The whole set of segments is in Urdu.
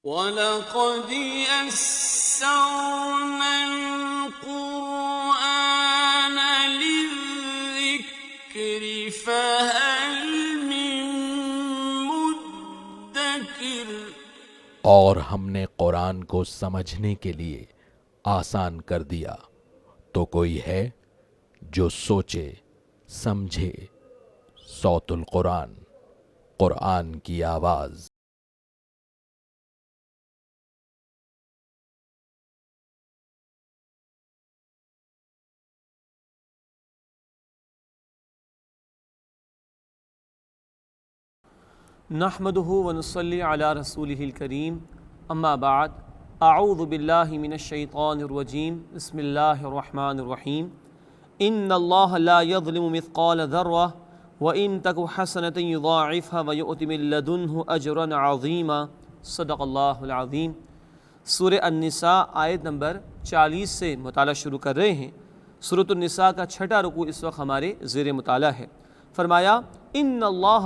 وَلَقَدْ يَسَّرْنَا الْقُرْآنَ لِلذِّكْرِ فَهَلْ مِن مُّدَّكِرٍ۔ اور ہم نے قرآن کو سمجھنے کے لیے آسان کر دیا، تو کوئی ہے جو سوچے سمجھے۔ صوت القرآن، قرآن کی آواز۔ نحمدہ ونصلی علی رسولہ الکریم، اما بعد، اعوذ باللہ من الشیطان الرجیم، بسم اللہ الرحمن الرحیم۔ ان اللہ لا یظلم مثقال ذرہ وان تک حسنۃ یضاعفها ویؤت من لدنہ اجرا عظیما۔ صدق اللہ العظیم۔ سورہ النساء آیت نمبر 40 سے مطالعہ شروع کر رہے ہیں۔ سورۃ النساء کا 6واں رکوع اس وقت ہمارے زیر مطالعہ ہے۔ فرمایا ان اللہ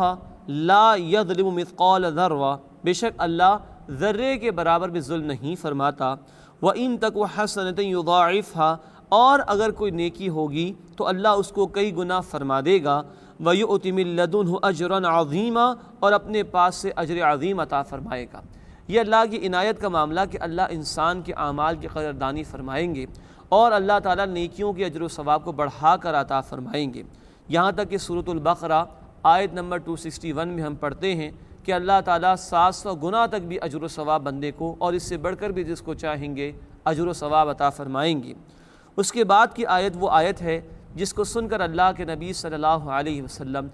لا یظلم مثقال ذرہ، بے شک اللہ ذرے کے برابر بھی ظلم نہیں فرماتا۔ وَإِن تَكُ حَسَنَةً يُضَاعِفْهَا، اور اگر کوئی نیکی ہوگی تو اللہ اس کو کئی گنا فرما دے گا۔ وَيُؤْتِ مِن لَّدُنْهُ أَجْرًا عَظِيمًا، اور اپنے پاس سے اجر عظیم عطا فرمائے گا۔ یہ اللہ کی عنایت کا معاملہ کہ اللہ انسان کے اعمال کی قدردانی فرمائیں گے، اور اللہ تعالیٰ نیکیوں کے اجر و ثواب کو بڑھا کر عطا فرمائیں گے۔ یہاں تک کہ سورۃ البقرہ آیت نمبر 261 میں ہم پڑھتے ہیں کہ اللہ تعالیٰ 700 گنا تک بھی اجر و ثواب بندے کو، اور اس سے بڑھ کر بھی جس کو چاہیں گے اجر و ثواب عطا فرمائیں گے۔ اس کے بعد کی آیت وہ آیت ہے جس کو سن کر اللہ کے نبی صلی اللہ علیہ وسلم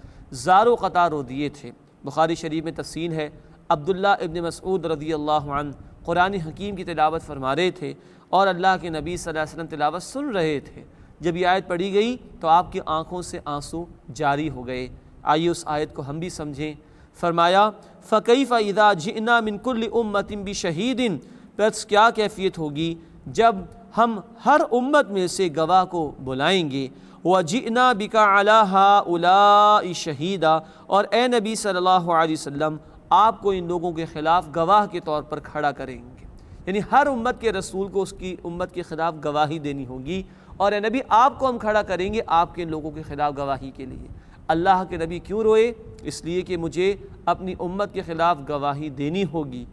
زار و قطار رو دیے تھے۔ بخاری شریف میں تفصیل ہے، عبداللہ ابن مسعود رضی اللہ عنہ قرآن حکیم کی تلاوت فرما رہے تھے، اور اللہ کے نبی صلی اللہ علیہ وسلم تلاوت سن رہے تھے۔ جب یہ آیت پڑھی گئی تو آپ کی آنکھوں سے آنسو جاری ہو گئے۔ آئیے اس آیت کو ہم بھی سمجھیں۔ فرمایا فَكَيْفَ إِذَا جِئْنَا مِن كُلِّ أُمَّةٍ بِشَهِيدٍ، پس کیا کیفیت ہوگی جب ہم ہر امت میں سے گواہ کو بلائیں گے۔ وَجِئْنَا بِكَ عَلَىٰ هَٰؤُلَاءِ شَهِيدًا، اور اے نبی صلی اللہ علیہ وسلم آپ کو ان لوگوں کے خلاف گواہ کے طور پر کھڑا کریں گے۔ یعنی ہر امت کے رسول کو اس کی امت کے خلاف گواہی دینی ہوگی، اور اے نبی آپ کو ہم کھڑا کریں گے آپ کے لوگوں کے خلاف گواہی کے لیے۔ اللہ کے نبی کیوں روئے؟ اس لیے کہ مجھے اپنی امت کے خلاف گواہی دینی ہوگی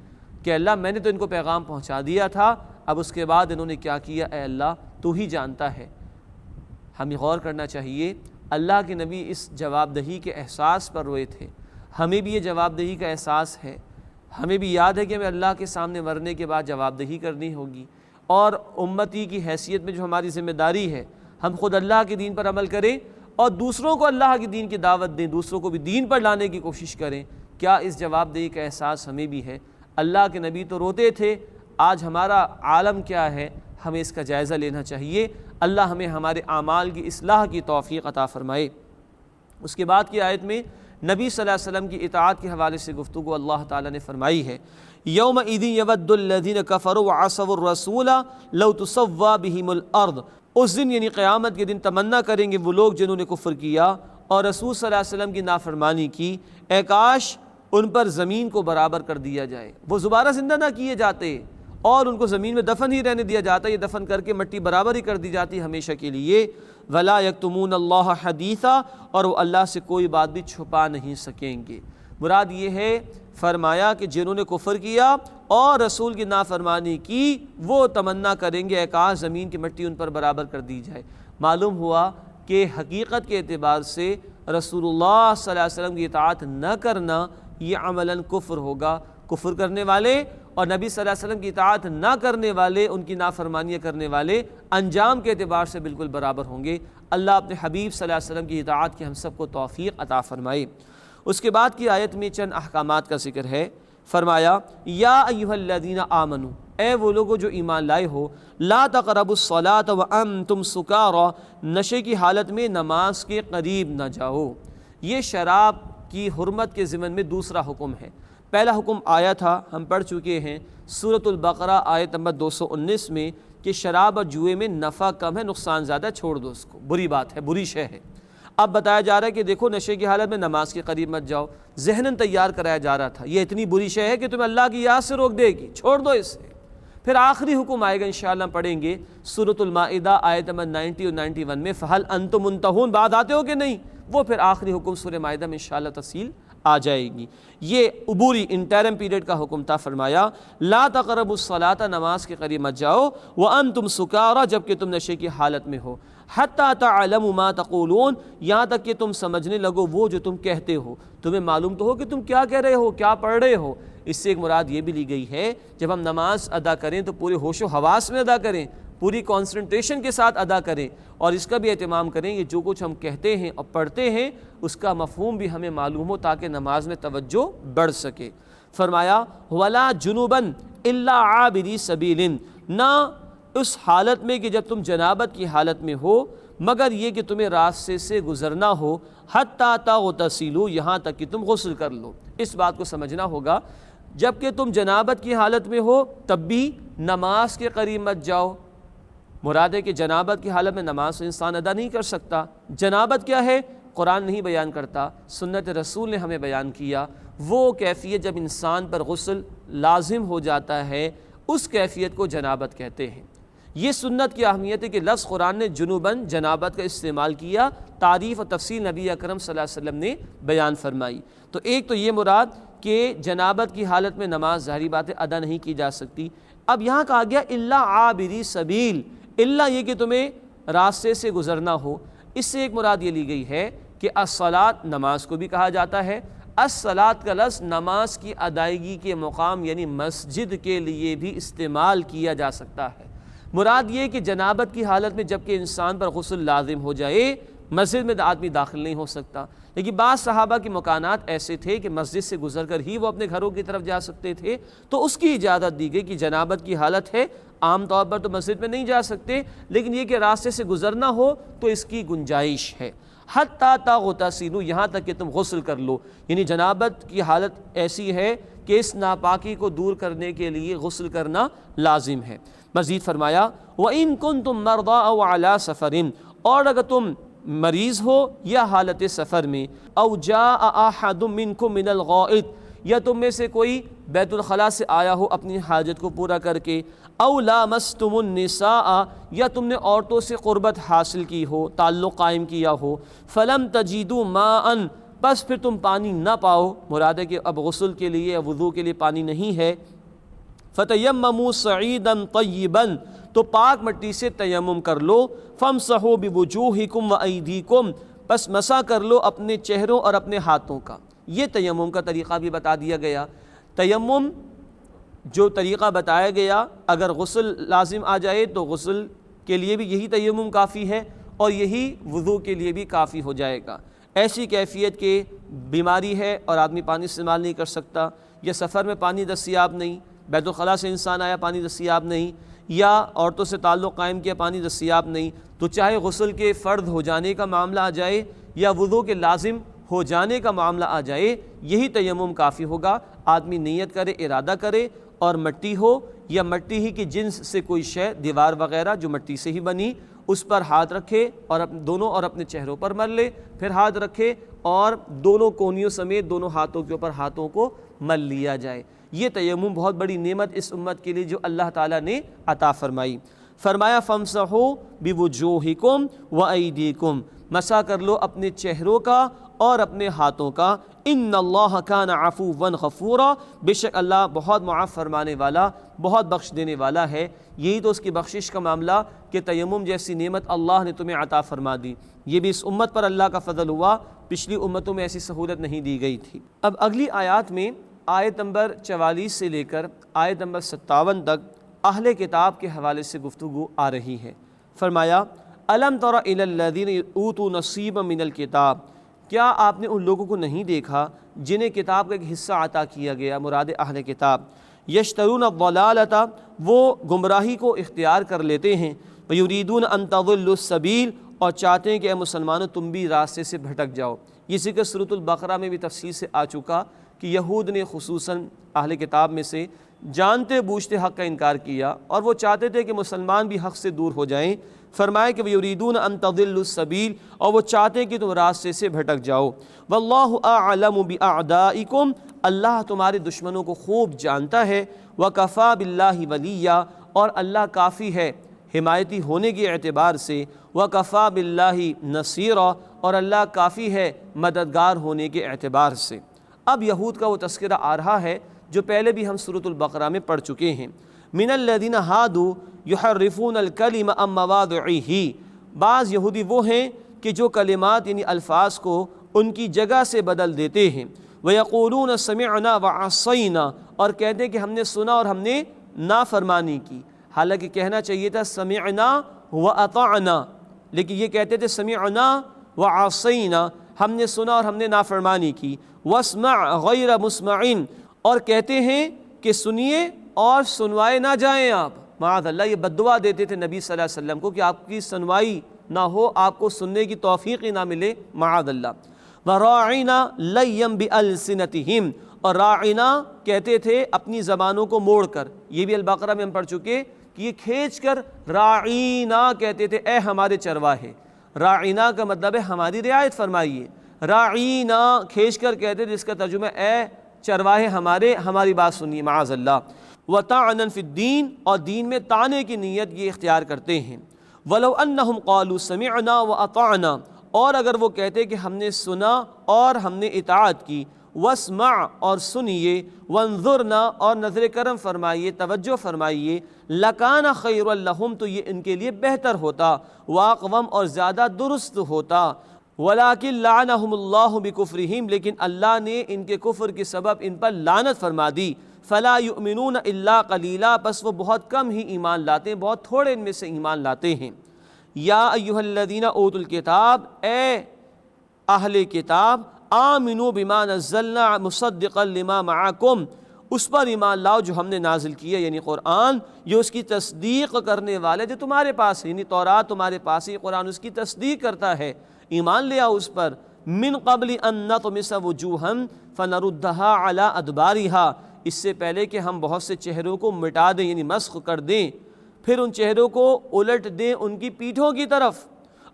کہ اللہ میں نے تو ان کو پیغام پہنچا دیا تھا، اب اس کے بعد انہوں نے کیا کیا، اے اللہ تو ہی جانتا ہے۔ ہمیں غور کرنا چاہیے، اللہ کے نبی اس جواب دہی کے احساس پر روئے تھے۔ ہمیں بھی یہ جواب دہی کا احساس ہے، ہمیں بھی یاد ہے کہ ہمیں اللہ کے سامنے مرنے کے بعد جواب دہی کرنی ہوگی، اور امتی کی حیثیت میں جو ہماری ذمہ داری ہے، ہم خود اللہ کے دین پر عمل کریں اور دوسروں کو اللہ کے دین کی دعوت دیں، دوسروں کو بھی دین پر لانے کی کوشش کریں۔ کیا اس جواب دہی کا احساس ہمیں بھی ہے؟ اللہ کے نبی تو روتے تھے، آج ہمارا عالم کیا ہے، ہمیں اس کا جائزہ لینا چاہیے۔ اللہ ہمیں ہمارے اعمال کی اصلاح کی توفیق عطا فرمائے۔ اس کے بعد کی آیت میں نبی صلی اللہ علیہ وسلم کی اطاعت کے حوالے سے گفتگو اللہ تعالیٰ نے فرمائی ہے۔ یومئذ یود الذین کفروا وعصوا الرسول لو تسوی بہم الارض، اس دن یعنی قیامت کے دن تمنا کریں گے وہ لوگ جنہوں نے کفر کیا اور رسول صلی اللہ علیہ وسلم کی نافرمانی کی، اے کاش ان پر زمین کو برابر کر دیا جائے، وہ دوبارہ زندہ نہ کیے جاتے اور ان کو زمین میں دفن ہی رہنے دیا جاتا، یہ دفن کر کے مٹی برابر ہی کر دی جاتی ہمیشہ کے لیے۔ وَلَا يَكْتُمُونَ اللَّهَ حَدِيثًا، اور وہ اللہ سے کوئی بات بھی چھپا نہیں سکیں گے۔ مراد یہ ہے، فرمایا کہ جنہوں نے کفر کیا اور رسول کی نافرمانی کی وہ تمنا کریں گے اے کاش زمین کی مٹی ان پر برابر کر دی جائے۔ معلوم ہوا کہ حقیقت کے اعتبار سے رسول اللہ صلی اللہ علیہ وسلم کی اطاعت نہ کرنا یہ عملاً کفر ہوگا۔ کفر کرنے والے اور نبی صلی اللہ علیہ وسلم کی اطاعت نہ کرنے والے، ان کی نافرمانیاں کرنے والے انجام کے اعتبار سے بالکل برابر ہوں گے۔ اللہ اپنے حبیب صلی اللہ علیہ وسلم کی اطاعت کی ہم سب کو توفیق عطا فرمائے۔ اس کے بعد کی آیت میں چند احکامات کا ذکر ہے۔ فرمایا یا ایھا الذین آمنوا، اے وہ لوگوں جو ایمان لائے ہو، لا تقربوا الصلاۃ وانتم سکارى، نشے کی حالت میں نماز کے قریب نہ جاؤ۔ یہ شراب کی حرمت کے ضمن میں دوسرا حکم ہے۔ پہلا حکم آیا تھا، ہم پڑھ چکے ہیں سورۃ البقرہ آیت نمبر 219 میں، کہ شراب اور جوئے میں نفع کم ہے، نقصان زیادہ، چھوڑ دو اس کو، بری بات ہے، بری شے ہے۔ اب بتایا جا رہا ہے کہ دیکھو نشے کی حالت میں نماز کے قریب مت جاؤ۔ ذہناً تیار کرایا جا رہا تھا، یہ اتنی بری شے ہے کہ تمہیں اللہ کی یاد سے روک دے گی، چھوڑ دو اسے۔ پھر آخری حکم آئے گا انشاءاللہ پڑھیں گے سورۃ المائدہ آیت نمبر 90 اور 91 میں، فَهَلْ أَنْتُمْ مُنْتَهُونَ، بعد آتے ہو کہ نہیں؟ وہ پھر آخری حکم سورہ مائدہ میں انشاءاللہ تفصیل آ جائے گی۔ یہ عبوری انٹرم پیریڈ کا حکم تھا، فرمایا لا تقربوا الصلاۃ، نماز کے قریب مت جاؤ، وانتم سکارى، جبکہ تم نشے کی حالت میں ہو، حتی تعلموا ما تقولون، یہاں تک کہ تم سمجھنے لگو وہ جو تم کہتے ہو، تمہیں معلوم تو ہو کہ تم کیا کہہ رہے ہو، کیا پڑھ رہے ہو۔ اس سے ایک مراد یہ بھی لی گئی ہے جب ہم نماز ادا کریں تو پورے ہوش و حواس میں ادا کریں، پوری کانسنٹریشن کے ساتھ ادا کریں، اور اس کا بھی اہتمام کریں کہ جو کچھ ہم کہتے ہیں اور پڑھتے ہیں اس کا مفہوم بھی ہمیں معلوم ہو تاکہ نماز میں توجہ بڑھ سکے۔ فرمایا وَلَا جُنُبًا إِلَّا عَابِرِي سَبِيلٍ، نہ اس حالت میں کہ جب تم جنابت کی حالت میں ہو مگر یہ کہ تمہیں راستے سے گزرنا ہو، حَتَّى تَغْتَسِلُوا، یہاں تک کہ تم غسل کر لو۔ اس بات کو سمجھنا ہوگا، جب کہ تم جنابت کی حالت میں ہو تب بھی نماز کے قریب مت جاؤ۔ مراد ہے کہ جنابت کی حالت میں نماز انسان ادا نہیں کر سکتا۔ جنابت کیا ہے؟ قرآن نہیں بیان کرتا، سنت رسول نے ہمیں بیان کیا۔ وہ کیفیت جب انسان پر غسل لازم ہو جاتا ہے، اس کیفیت کو جنابت کہتے ہیں۔ یہ سنت کی اہمیت ہے کہ لفظ قرآن نے جنوباً جنابت کا استعمال کیا، تعریف و تفصیل نبی اکرم صلی اللہ علیہ وسلم نے بیان فرمائی۔ تو ایک تو یہ مراد کہ جنابت کی حالت میں نماز ظاہری بات ہے ادا نہیں کی جا سکتی۔ اب یہاں کہا گیا الا عابری سبیل، الا یہ کہ تمہیں راستے سے گزرنا ہو۔ اس سے ایک مراد یہ لی گئی ہے کہ الصلاۃ، نماز کو بھی کہا جاتا ہے، الصلاۃ کا لفظ نماز کی ادائیگی کے مقام یعنی مسجد کے لیے بھی استعمال کیا جا سکتا ہے۔ مراد یہ کہ جنابت کی حالت میں جبکہ انسان پر غسل لازم ہو جائے مسجد میں آدمی داخل نہیں ہو سکتا، لیکن بعض صحابہ کے مکانات ایسے تھے کہ مسجد سے گزر کر ہی وہ اپنے گھروں کی طرف جا سکتے تھے، تو اس کی اجازت دی گئی کہ جنابت کی حالت ہے، عام طور پر تو مسجد میں نہیں جا سکتے، لیکن یہ کہ راستے سے گزرنا ہو تو اس کی گنجائش ہے۔ حتی تغتسلوا، یہاں تک کہ تم غسل کر لو، یعنی جنابت کی حالت ایسی ہے کہ اس ناپاکی کو دور کرنے کے لیے غسل کرنا لازم ہے۔ مزید فرمایا وَإِن كُنتُم مَّرْضَىٰ أَوْ عَلَىٰ سَفَرٍ، اور اگر تم مریض ہو یا حالت سفر میں، او جاء احد منکم من الغائط، یا تم میں سے کوئی بیت الخلاء سے آیا ہو اپنی حاجت کو پورا کر کے، او لامستم النساء، یا تم نے عورتوں سے قربت حاصل کی ہو، تعلق قائم کیا ہو، فلم تجدوا ماء، بس پھر تم پانی نہ پاؤ، مراد ہے کہ اب غسل کے لیے یا وضو کے لیے پانی نہیں ہے، فتیمموا صعیدا طیبا، تو پاک مٹی سے تیمم کر لو، فامسحوا بوجوہکم وایدیکم، بس مسح کر لو اپنے چہروں اور اپنے ہاتھوں کا۔ یہ تیمم کا طریقہ بھی بتا دیا گیا۔ تیمم جو طریقہ بتایا گیا، اگر غسل لازم آ جائے تو غسل کے لیے بھی یہی تیمم کافی ہے اور یہی وضو کے لیے بھی کافی ہو جائے گا۔ ایسی کیفیت کے بیماری ہے اور آدمی پانی استعمال نہیں کر سکتا، یا سفر میں پانی دستیاب نہیں، بیت الخلاء سے انسان آیا پانی دستیاب نہیں، یا عورتوں سے تعلق قائم کیا پانی دستیاب نہیں، تو چاہے غسل کے فرض ہو جانے کا معاملہ آ جائے یا وضو کے لازم ہو جانے کا معاملہ آ جائے، یہی تیمم کافی ہوگا۔ آدمی نیت کرے، ارادہ کرے، اور مٹی ہو یا مٹی ہی کی جنس سے کوئی شے، دیوار وغیرہ جو مٹی سے ہی بنی، اس پر ہاتھ رکھے اور دونوں اور اپنے چہروں پر مل لے، پھر ہاتھ رکھے اور دونوں کونیوں سمیت دونوں ہاتھوں کے اوپر ہاتھوں کو مل لیا جائے۔ یہ تیمم بہت بڑی نعمت اس امت کے لیے جو اللہ تعالیٰ نے عطا فرمائی۔ فرمایا فامسحوا بوجوہکم وایدیکم، مسح کر لو اپنے چہروں کا اور اپنے ہاتھوں کا، ان اللہ کان عفوا غفورا، بے شک اللہ بہت معاف فرمانے والا، بہت بخش دینے والا ہے۔ یہی تو اس کی بخشش کا معاملہ کہ تیمم جیسی نعمت اللہ نے تمہیں عطا فرما دی، یہ بھی اس امت پر اللہ کا فضل ہوا، پچھلی امتوں میں ایسی سہولت نہیں دی گئی تھی۔ اب اگلی آیات میں آیت نمبر 44 سے لے کر آیت نمبر 57 تک اہل کتاب کے حوالے سے گفتگو آ رہی ہے۔ فرمایا الم تر الی الذین اوتوا نصیبا من الکتاب، کیا آپ نے ان لوگوں کو نہیں دیکھا جنہیں کتاب کا ایک حصہ عطا کیا گیا، مراد اہل کتاب، یشترون الضلالۃ، وہ گمراہی کو اختیار کر لیتے ہیں، ویریدون ان تضلوا السبیل، اور چاہتے ہیں کہ اے مسلمانوں تم بھی راستے سے بھٹک جاؤ۔ یہ ذکر سورۃ البقرہ میں بھی تفصیل سے آ چکا کہ کہ یہود نے خصوصاً اہل کتاب میں سے جانتے بوجھتے حق کا انکار کیا اور وہ چاہتے تھے کہ مسلمان بھی حق سے دور ہو جائیں۔ فرمائے کہ وَيُرِيدُونَ أَن تَضِلُّوا السَّبِيلَ، اور وہ چاہتے ہیں کہ تم راستے سے بھٹک جاؤ۔ وَاللَّهُ أَعْلَمُ بِأَعْدَائِكُمْ، اللہ تمہارے دشمنوں کو خوب جانتا ہے۔ وَكَفَى بِاللَّهِ وَلِيًّا، اور اللہ کافی ہے حمایتی ہونے کے اعتبار سے۔ وَكَفَى بِاللَّهِ نَصِيرًا، اور اللہ کافی ہے مددگار ہونے کے اعتبار سے۔ اب یہود کا وہ تذکرہ آ رہا ہے جو پہلے بھی ہم سورۃ البقرہ میں پڑھ چکے ہیں۔ مِنَ الَّذِينَ هَادُوا يُحَرِّفُونَ الْكَلِمَ عَن مَّوَاضِعِهِ، بعض یہودی وہ ہیں کہ جو کلمات یعنی الفاظ کو ان کی جگہ سے بدل دیتے ہیں۔ وَيَقُولُونَ سَمِعْنَا وَعَصَيْنَا، اور کہتے ہیں کہ ہم نے سنا اور ہم نے نافرمانی کی، حالانکہ کہنا چاہیے تھا سمعنا وَأَطَعْنَا، لیکن یہ کہتے تھے سمعنا وَعَصَيْنَا، ہم نے سنا اور ہم نے نافرمانی کی۔ وَاسْمَعْ غَيْرَ مُسْمَعٍ، اور کہتے ہیں کہ سنیے اور سنوائے نہ جائیں آپ۔ معاذ اللہ، یہ بد دعا دیتے تھے نبی صلی اللہ علیہ وسلم کو کہ آپ کی سنوائی نہ ہو، آپ کو سننے کی توفیق ہی نہ ملے، معاذ اللہ۔ وَرَاعِنَا لَيًّا بِأَلْسِنَتِهِمْ، اور راعنا کہتے تھے اپنی زبانوں کو موڑ کر، یہ بھی البقرہ میں ہم پڑھ چکے کہ یہ کھینچ کر راعینا کہتے تھے، اے ہمارے چرواہے۔ راعینا کا مطلب ہے ہماری رعایت فرمائیے، راعینا کھینچ کر کہتے تھے، جس کا ترجمہ اے چرواہے ہماری بات سنیے، معاذ اللہ۔ وَطَعْنًا فِي الدِّينِ، اور دین میں طعنے کی نیت یہ اختیار کرتے ہیں۔ وَلَوْ أَنَّهُمْ قَالُوا سَمِعْنَا وَأَطَعْنَا، اور اگر وہ کہتے کہ ہم نے سنا اور ہم نے اطاعت کی۔ وَاسْمَعْ، اور سنیے۔ وَانظُرْنَا، اور نظر کرم فرمائیے، توجہ فرمائیے۔ لَكَانَ خَيْرًا لَهُمْ، تو یہ ان کے لیے بہتر ہوتا۔ وَأَقْوَمَ، اور زیادہ درست ہوتا۔ وَلَكِنْ لَعَنَهُمُ اللَّهُ بِكُفْرِهِمْ، لیکن اللہ نے ان کے کفر کے سبب ان پر لعنت فرما دی۔ فَلَا يُؤْمِنُونَ إِلَّا قَلِيلًا، بس وہ بہت کم ہی ایمان لاتے ہیں، بہت تھوڑے ان میں سے ایمان لاتے ہیں۔ یا ایھا الذین اوتوا الکتاب، اے اہل کتاب، آمنوا بما نزلنا مصدقا لما معکم، اس پر ایمان لاؤ جو ہم نے نازل کیا یعنی قرآن، یہ اس کی تصدیق کرنے والے جو تمہارے پاس ہے، یعنی تورات تمہارے پاس ہے، قرآن اس کی تصدیق کرتا ہے، ایمان لے آؤ اس پر۔ من قبل ان نطمس وجوہا فنردها علی ادبارها، اس سے پہلے کہ ہم بہت سے چہروں کو مٹا دیں یعنی مسخ کر دیں، پھر ان چہروں کو الٹ دیں ان کی پیٹھوں کی طرف۔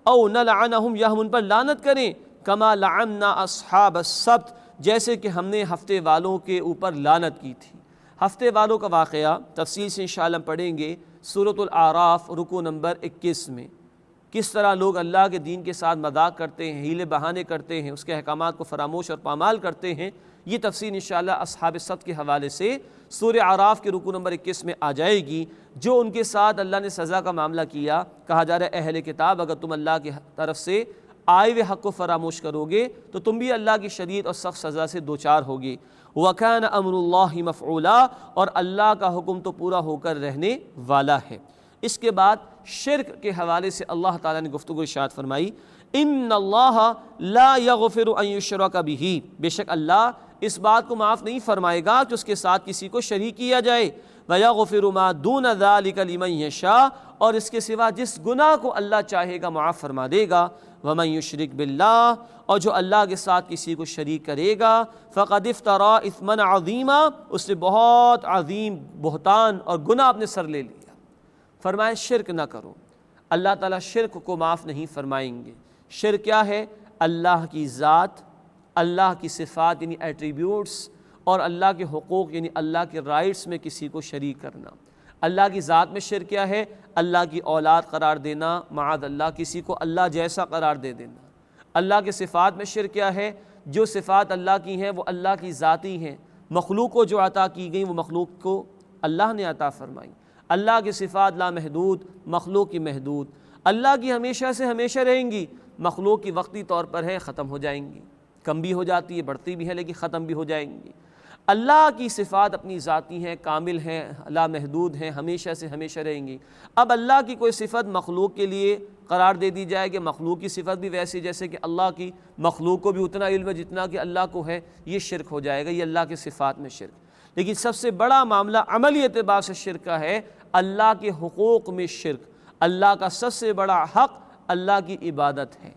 او نلعنہم، یا ہم ان پر لعنت کریں، کما لعنا اصحاب السبت، جیسے کہ ہم نے ہفتے والوں کے اوپر لعنت کی تھی۔ ہفتے والوں کا واقعہ تفصیل سے انشاءاللہ پڑھیں گے سورۃ الاعراف رکوع نمبر 21 میں، کس طرح لوگ اللہ کے دین کے ساتھ مذاق کرتے ہیں، ہیلے بہانے کرتے ہیں، اس کے احکامات کو فراموش اور پامال کرتے ہیں۔ یہ تفصیل انشاءاللہ اصحاب السبت کے حوالے سے سورہ اعراف کے رکوع نمبر 21 میں آ جائے گی۔ جو ان کے ساتھ اللہ نے سزا کا معاملہ کیا، کہا جا رہا ہے اہل کتاب اگر تم اللہ کی طرف سے آئے ہوئے حق کو فراموش کرو گے تو تم بھی اللہ کی شدید اور سخت سزا سے دوچار ہوگے۔ وَكَانَ أَمْرُ اللَّهِ مَفْعُولًا، اور اللہ کا حکم تو پورا ہو کر رہنے والا ہے۔ اس کے بعد شرک کے حوالے سے اللہ تعالیٰ نے گفتگو ارشاد فرمائی، ان اللہ لا یغفر ان یشرک بہ، بے شک اللہ اس بات کو معاف نہیں فرمائے گا کہ اس کے ساتھ کسی کو شریک کیا جائے، وَيَغْفِرُ مَا دُونَ ذَلِكَ لِمَن يَشَاءُ، اور اس کے سوا جس گناہ کو اللہ چاہے گا معاف فرما دے گا۔ وَمَن يُشْرِكْ بِاللَّهِ، اور جو اللہ کے ساتھ کسی کو شریک کرے گا، فَقَدِ افْتَرَىٰ إِثْمًا عَظِيمًا، اس نے بہت عظیم بہتان اور گناہ اپنے سر لے لیا۔ فرمائے شرک نہ کرو، اللہ تعالیٰ شرک کو معاف نہیں فرمائیں گے۔ شرک کیا ہے؟ اللہ کی ذات، اللہ کی صفات یعنی ایٹریبیوٹس، اور اللہ کے حقوق یعنی اللہ کے رائٹس میں کسی کو شریک کرنا۔ اللہ کی ذات میں شرک کیا ہے؟ اللہ کی اولاد قرار دینا، معاذ اللہ کسی کو اللہ جیسا قرار دے دینا۔ اللہ کے صفات میں شرک کیا ہے؟ جو صفات اللہ کی ہیں وہ اللہ کی ذاتی ہیں، مخلوق کو جو عطا کی گئیں وہ مخلوق کو اللہ نے عطا فرمائی۔ اللہ کی صفات لامحدود، مخلوق کی محدود۔ اللہ کی ہمیشہ سے ہمیشہ رہیں گی، مخلوق کی وقتی طور پر ہے، ختم ہو جائیں گی، کم بھی ہو جاتی ہے، بڑھتی بھی ہے، لیکن ختم بھی ہو جائیں گی۔ اللہ کی صفات اپنی ذاتی ہیں، کامل ہیں، لامحدود ہیں، ہمیشہ سے ہمیشہ رہیں گی۔ اب اللہ کی کوئی صفت مخلوق کے لیے قرار دے دی جائے کہ مخلوق کی صفت بھی ویسی جیسے کہ اللہ کی، مخلوق کو بھی اتنا علم ہے جتنا کہ اللہ کو ہے، یہ شرک ہو جائے گا، یہ اللہ کی صفات میں شرک۔ لیکن سب سے بڑا معاملہ عملی اعتبار سے شرک کا ہے، اللہ کے حقوق میں شرک۔ اللہ کا سب سے بڑا حق اللہ کی عبادت ہے،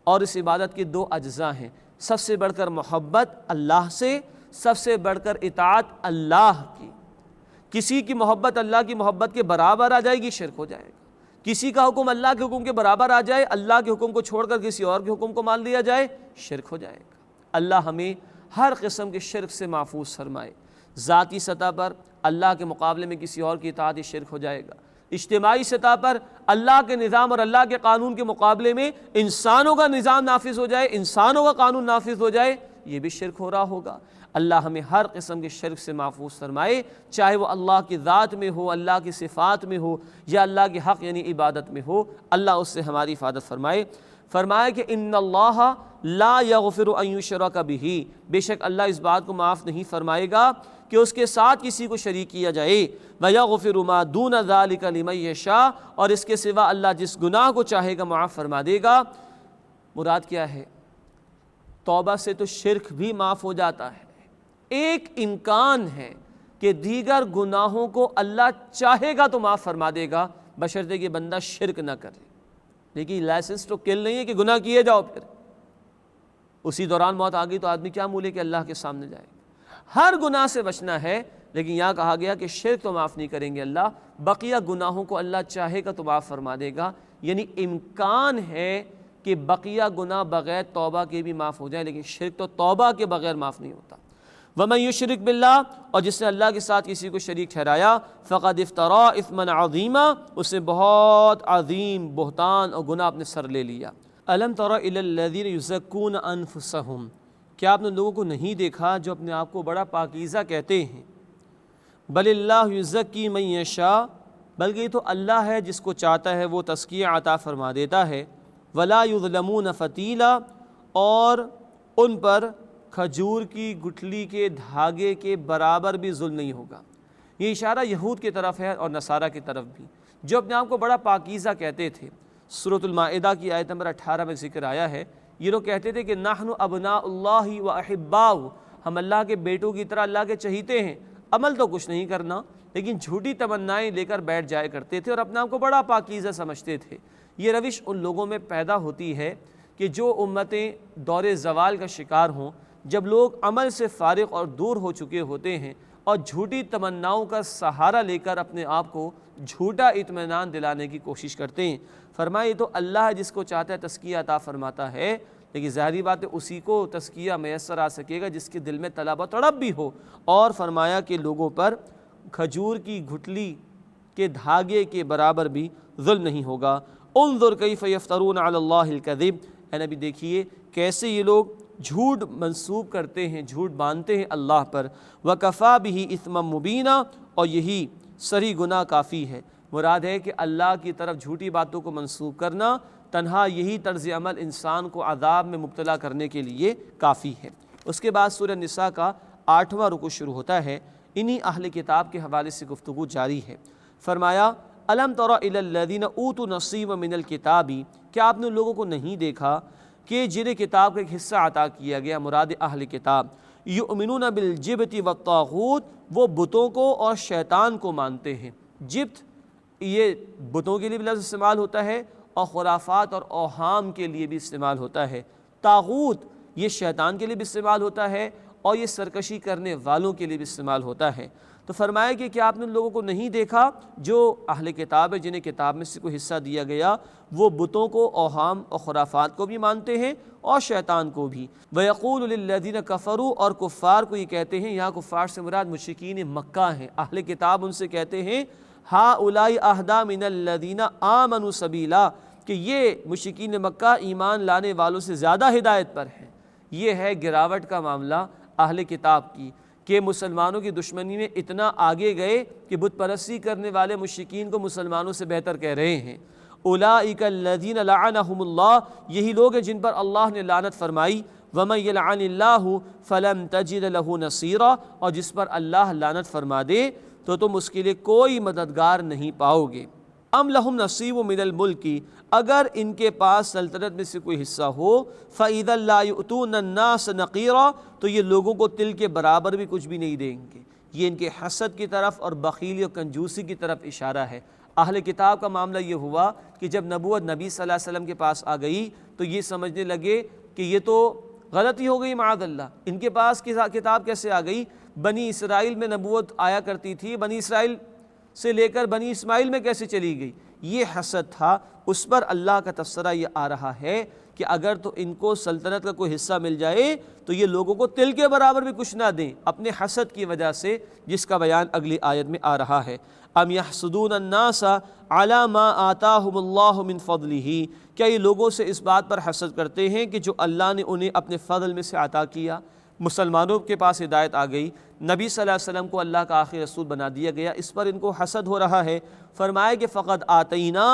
اور اس عبادت کے دو اجزاء ہیں، سب سے بڑھ کر محبت اللہ سے، سب سے بڑھ کر اطاعت اللہ کی، کسی کی محبت اللہ کی محبت کے برابر آ جائے گی شرک ہو جائے گا، کسی کا حکم اللہ کے حکم کے برابر آ جائے، اللہ کے حکم کو چھوڑ کر کسی اور کے حکم کو مان لیا جائے، شرک ہو جائے گا۔ اللہ ہمیں ہر قسم کے شرک سے محفوظ فرمائے۔ ذاتی سطح پر اللہ کے مقابلے میں کسی اور کی اطاعت شرک ہو جائے گا، اجتماعی سطح پر اللہ کے نظام اور اللہ کے قانون کے مقابلے میں انسانوں کا نظام نافذ ہو جائے، انسانوں کا قانون نافذ ہو جائے، یہ بھی شرک ہو رہا ہوگا۔ اللہ ہمیں ہر قسم کے شرک سے محفوظ فرمائے، چاہے وہ اللہ کی ذات میں ہو، اللہ کی صفات میں ہو، یا اللہ کے حق یعنی عبادت میں ہو، اللہ اس سے ہماری حفاظت فرمائے۔ فرمایا کہ ان اللہ لا یغفر ان یشرک بہ، بے شک اللہ اس بات کو معاف نہیں فرمائے گا کہ اس کے ساتھ کسی کو شریک کیا جائے، وَيَغْفِرُ مَا دُونَ ذَلِكَ لِمَن يَشَاءُ، اور اس کے سوا اللہ جس گناہ کو چاہے گا معاف فرما دے گا۔ مراد کیا ہے؟ توبہ سے تو شرک بھی معاف ہو جاتا ہے، ایک امکان ہے کہ دیگر گناہوں کو اللہ چاہے گا تو معاف فرما دے گا، بشرطے کہ بندہ شرک نہ کرے۔ لیکن لائسنس تو کل نہیں ہے کہ گناہ کیے جاؤ، پھر اسی دوران موت آ گئی تو آدمی کیا مولے کہ اللہ کے سامنے جائے گا۔ ہر گناہ سے بچنا ہے، لیکن یہاں کہا گیا کہ شرک تو معاف نہیں کریں گے اللہ، بقیہ گناہوں کو اللہ چاہے گا تو معاف فرما دے گا، یعنی امکان ہے کہ بقیہ گناہ بغیر توبہ کے بھی معاف ہو جائے، لیکن شرک تو توبہ کے بغیر معاف نہیں ہوتا۔ وَمَن يُشْرِكْ بِاللَّهِ، اور جس نے اللہ کے ساتھ کسی کو شریک ٹھہرایا، فَقَدْ افْتَرَىٰ إِثْمًا عَظِيمًا، اس نے بہت عظیم بہتان اور گناہ اپنے سر لے لیا۔ أَلَمْ تَرَ إِلَى الَّذِينَ يُزَكُّونَ أَنفُسَهُمْ، کیا آپ نے لوگوں کو نہیں دیکھا جو اپنے آپ کو بڑا پاکیزہ کہتے ہیں؟ بَلِ اللَّهُ يُزَكِّي مَن يَشَاءُ، بلکہ یہ تو اللہ ہے جس کو چاہتا ہے وہ تزکیہ عطا فرما دیتا ہے۔ وَلَا يُظْلَمُونَ فَتِيلًا، اور ان پر کھجور کی گٹھلی کے دھاگے کے برابر بھی ظلم نہیں ہوگا۔ یہ اشارہ یہود کی طرف ہے اور نصارہ کی طرف بھی، جو اپنے آپ کو بڑا پاکیزہ کہتے تھے۔ سورۃ المائدہ کی آیت نمبر 18 میں ذکر آیا ہے، یہ لوگ کہتے تھے کہ نحن ابناء اللہ و احباؤہ، ہم اللہ کے بیٹوں کی طرح اللہ کے چہیتے ہیں، عمل تو کچھ نہیں کرنا، لیکن جھوٹی تمنائیں لے کر بیٹھ جایا کرتے تھے اور اپنے آپ کو بڑا پاکیزہ سمجھتے تھے۔ یہ روش ان لوگوں میں پیدا ہوتی ہے کہ جو امتیں دور زوال کا شکار ہوں، جب لوگ عمل سے فارغ اور دور ہو چکے ہوتے ہیں اور جھوٹی تمناؤں کا سہارا لے کر اپنے آپ کو جھوٹا اطمینان دلانے کی کوشش کرتے ہیں۔ فرمایا یہ تو اللہ ہے جس کو چاہتا ہے تزکیہ عطا فرماتا ہے، لیکن ظاہری بات ہے اسی کو تزکیہ میسر آ سکے گا جس کے دل میں طلب و تڑپ بھی ہو۔ اور فرمایا کہ لوگوں پر کھجور کی گٹھلی کے دھاگے کے برابر بھی ظلم نہیں ہوگا۔ انظر کیف یفترون علی اللہ الکذب، اے نبی دیکھیے کیسے یہ لوگ جھوٹ منسوب کرتے ہیں، جھوٹ باندھتے ہیں اللہ پر۔ وَكَفَىٰ بِهِ إِثْمًا مُبِينًا، اور یہی سری گناہ کافی ہے۔ مراد ہے کہ اللہ کی طرف جھوٹی باتوں کو منسوب کرنا، تنہا یہی طرز عمل انسان کو عذاب میں مبتلا کرنے کے لیے کافی ہے۔ اس کے بعد سورہ نساء کا 8واں رکوع شروع ہوتا ہے، انہی اہل کتاب کے حوالے سے گفتگو جاری ہے۔ فرمایا أَلَمْ تَرَ إِلَى الَّذِينَ أُوتُوا نَصِيبًا مِنَ الْكِتَابِ، کیا آپ نے لوگوں کو نہیں دیکھا کہ جنہیں کتاب کا ایک حصہ عطا کیا گیا، مراد اہل کتاب، یؤمنون بالجبت والطاغوت، وہ بتوں کو اور شیطان کو مانتے ہیں۔ جبت یہ بتوں کے لیے بھی لفظ استعمال ہوتا ہے اور خرافات اور اوہام کے لیے بھی استعمال ہوتا ہے۔ طاغوت یہ شیطان کے لیے بھی استعمال ہوتا ہے اور یہ سرکشی کرنے والوں کے لیے بھی استعمال ہوتا ہے۔ تو فرمایا کہ کیا آپ نے لوگوں کو نہیں دیکھا جو اہل کتاب ہے، جنہیں کتاب میں سے کوئی حصہ دیا گیا، وہ بتوں کو، اوہام اور خرافات کو بھی مانتے ہیں اور شیطان کو بھی۔ وَيَقُولُ لِلَّذِينَ كَفَرُوا، اور کفار کو یہ کہتے ہیں، یہاں کفار سے مراد مشرکین مکہ ہیں، اہل کتاب ان سے کہتے ہیں ہَؤُلَاءِ أَهْدَىٰ مِنَ الَّذِينَ آمَنُوا سَبِيلًا، کہ یہ مشرکین مکہ ایمان لانے والوں سے زیادہ ہدایت پر ہیں۔ یہ ہے گراوٹ کا معاملہ اہل کتاب کی، کہ مسلمانوں کی دشمنی میں اتنا آگے گئے کہ بت پرستی کرنے والے مشرکین کو مسلمانوں سے بہتر کہہ رہے ہیں۔ اولئک الذین لعنہم اللہ، یہی لوگ ہیں جن پر اللہ نے لعنت فرمائی۔ ومن یلعن اللہ فلن تجد لہ نصیرا، اور جس پر اللہ لعنت فرما دے تو تم اس کے لیے کوئی مددگار نہیں پاؤ گے۔ ام لہم نصیب من الملک، اگر ان کے پاس سلطنت میں سے کوئی حصہ ہو، فَإِذًا لَا يُؤْتُونَ النَّاسَ نَقِيرًا، تو یہ لوگوں کو تل کے برابر بھی کچھ بھی نہیں دیں گے۔ یہ ان کے حسد کی طرف اور بخیلی اور کنجوسی کی طرف اشارہ ہے۔ اہل کتاب کا معاملہ یہ ہوا کہ جب نبوت نبی صلی اللہ علیہ وسلم کے پاس آ گئی تو یہ سمجھنے لگے کہ یہ تو غلطی ہو گئی معاذ اللہ. ان کے پاس کتاب کیسے آ گئی؟ بنی اسرائیل میں نبوت آیا کرتی تھی، بنی اسرائیل سے لے کر بنی اسماعیل میں کیسے چلی گئی؟ یہ حسد تھا. اس پر اللہ کا تبصرہ یہ آ رہا ہے کہ اگر تو ان کو سلطنت کا کوئی حصہ مل جائے تو یہ لوگوں کو تل کے برابر بھی کچھ نہ دیں اپنے حسد کی وجہ سے، جس کا بیان اگلی آیت میں آ رہا ہے. ام یحسدون الناس علی ما آتاہم اللہ من فضلہ، کیا یہ لوگوں سے اس بات پر حسد کرتے ہیں کہ جو اللہ نے انہیں اپنے فضل میں سے عطا کیا؟ مسلمانوں کے پاس ہدایت آ گئی، نبی صلی اللہ علیہ وسلم کو اللہ کا آخری رسول بنا دیا گیا، اس پر ان کو حسد ہو رہا ہے. فرمایا کہ فقد آتینا